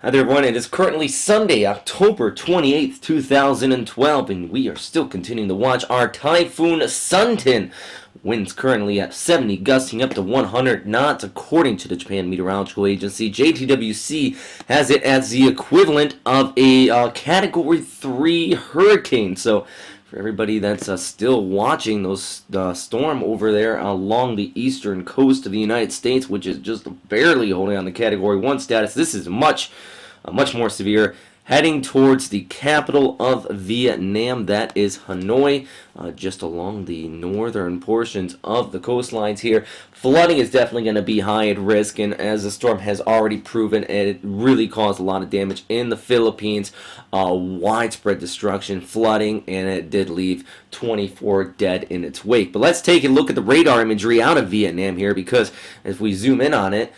Hi there everyone, it is currently Sunday, October 28th, 2012, and we are still continuing to watch our Typhoon Son-Tinh. Winds currently at 70, gusting up to 100 knots according to the Japan Meteorological Agency. JTWC has it as the equivalent of a Category 3 hurricane, so for everybody that's still watching those storm over there along the eastern coast of the United States, which is just barely holding on to Category 1 status, this is much more severe, heading towards the capital of Vietnam, that is Hanoi, just along the northern portions of the coastlines here. Flooding is definitely going to be high at risk, and as the storm has already proven, it really caused a lot of damage in the Philippines, widespread destruction, flooding, and it did leave 24 dead in its wake. But let's take a look at the radar imagery out of Vietnam here, because if we zoom in on it,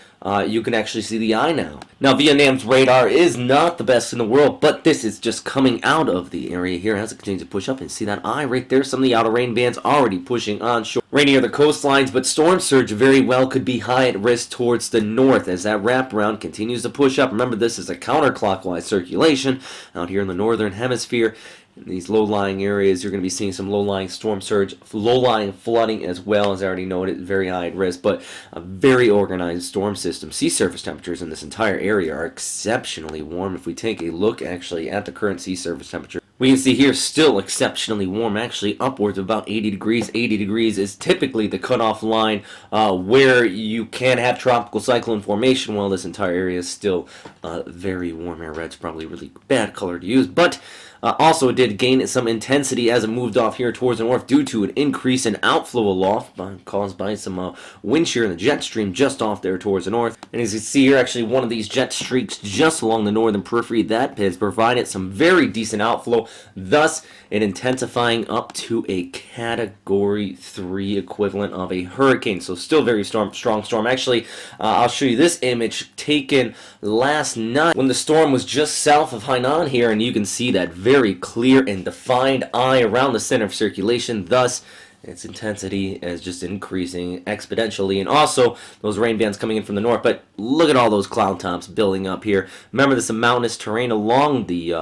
you can actually see the eye now. Now, Vietnam's radar is not the best in the world, but this is just coming out of the area here as it continues to push up. And see that eye right there? Some of the outer rain bands already pushing onshore, right near the coastlines, but storm surge very well could be high at risk towards the north as that wraparound continues to push up. Remember, this is a counterclockwise circulation out here in the northern hemisphere. In these low-lying areas, you're going to be seeing some low-lying storm surge, low-lying flooding as well, as I already noted, very high at risk, but a very organized storm system. Sea surface temperatures in this entire area are exceptionally warm. If we take a look actually at the current sea surface temperature, we can see here still exceptionally warm, actually upwards of about 80 degrees. 80 degrees is typically the cutoff line where you can have tropical cyclone formation. Well, this entire area is still very warm here. Red's probably a really bad color to use, but also it did gain some intensity as it moved off here towards the north due to an increase in outflow aloft caused by some wind shear in the jet stream just off there towards the north. And as you see here, actually one of these jet streaks just along the northern periphery that has provided some very decent outflow, thus it intensifying up to a Category 3 equivalent of a hurricane. So still very strong storm. Actually, I'll show you this image taken last night when the storm was just south of Hainan here, and you can see that very clear and defined eye around the center of circulation, thus its intensity is just increasing exponentially, and also those rain bands coming in from the north. But look at all those cloud tops building up here. Remember, this is mountainous terrain along the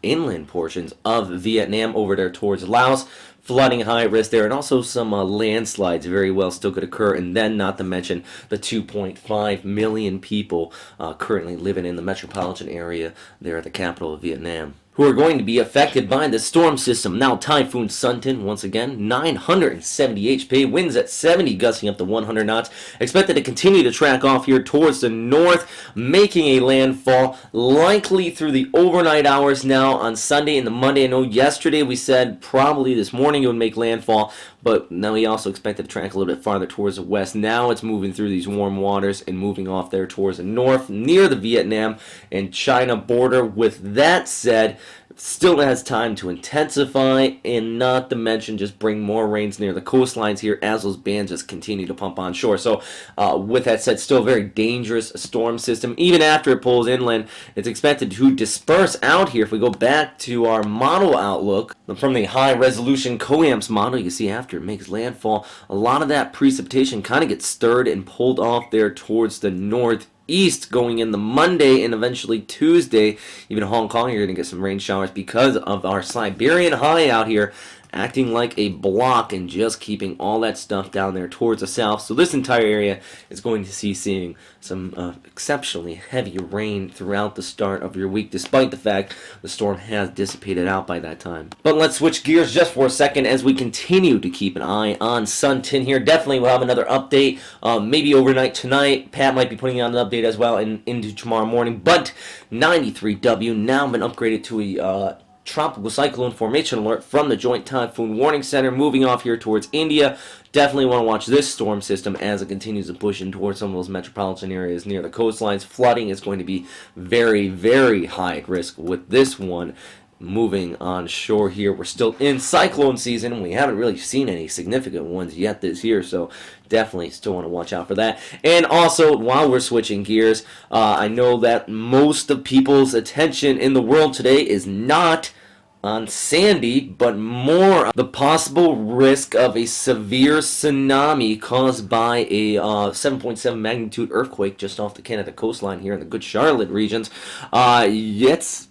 inland portions of Vietnam over there towards Laos. Flooding high risk there, and also some landslides very well still could occur, and then not to mention the 2.5 million people currently living in the metropolitan area there at the capital of Vietnam, who are going to be affected by the storm system. Now, Typhoon Son-Tinh, once again, 970 HP, winds at 70, gusting up to 100 knots. Expected to continue to track off here towards the north, making a landfall likely through the overnight hours now on Sunday and the Monday. I know yesterday we said probably this morning it would make landfall, but now we also expected to track a little bit farther towards the west. Now it's moving through these warm waters and moving off there towards the north, near the Vietnam and China border. With that said, still has time to intensify, and not to mention just bring more rains near the coastlines here as those bands just continue to pump on shore. So with that said, still a very dangerous storm system. Even after it pulls inland, it's expected to disperse out here. If we go back to our model outlook from the high resolution COAMPS model, you can see after it makes landfall, a lot of that precipitation kind of gets stirred and pulled off there towards the northeast, going in the Monday and eventually Tuesday. Even Hong Kong, you're going to get some rain showers because of our Siberian high out here acting like a block and just keeping all that stuff down there towards the south. So this entire area is going to see seeing some exceptionally heavy rain throughout the start of your week, despite the fact the storm has dissipated out by that time. But let's switch gears just for a second as we continue to keep an eye on Son-Tinh here. Definitely we'll have another update, maybe overnight tonight. Pat might be putting out an update as well into tomorrow morning. But 93W now been upgraded to a tropical cyclone formation alert from the Joint Typhoon Warning Center, moving off here towards India. Definitely want to watch this storm system as it continues to push in towards some of those metropolitan areas near the coastlines. Flooding is going to be very, very high at risk with this one moving on shore here. We're still in cyclone season. We haven't really seen any significant ones yet this year, so definitely still want to watch out for that. And also, while we're switching gears, I know that most of people's attention in the world today is not on Sandy, but more on the possible risk of a severe tsunami caused by a 7.7 magnitude earthquake just off the Canada coastline here in the Good Charlotte regions. It's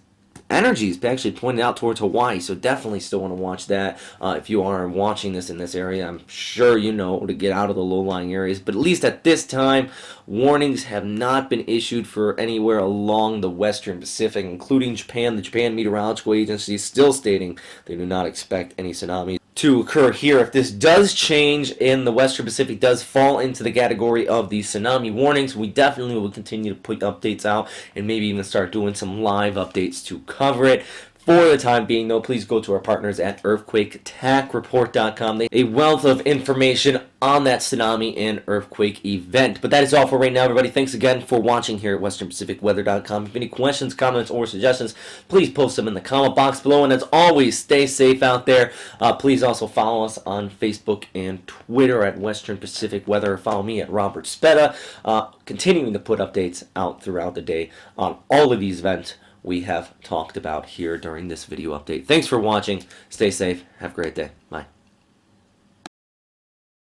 energy is actually pointed out towards Hawaii, so definitely still want to watch that. If you are watching this in this area, I'm sure you know to get out of the low-lying areas, but at least at this time, warnings have not been issued for anywhere along the Western Pacific, including Japan. The Japan Meteorological Agency is still stating they do not expect any tsunami to occur here. If this does change and the Western Pacific does fall into the category of the tsunami warnings, we definitely will continue to put updates out and maybe even start doing some live updates to cover it. For the time being, though, please go to our partners at earthquaketackreport.com. They have a wealth of information on that tsunami and earthquake event. But that is all for right now, everybody. Thanks again for watching here at westernpacificweather.com. If you have any questions, comments, or suggestions, please post them in the comment box below. And as always, stay safe out there. Please also follow us on Facebook and Twitter at Western Pacific Weather. Follow me at Robert Speta, continuing to put updates out throughout the day on all of these events we have talked about here during this video update. Thanks for watching. Stay safe. Have a great day. Bye.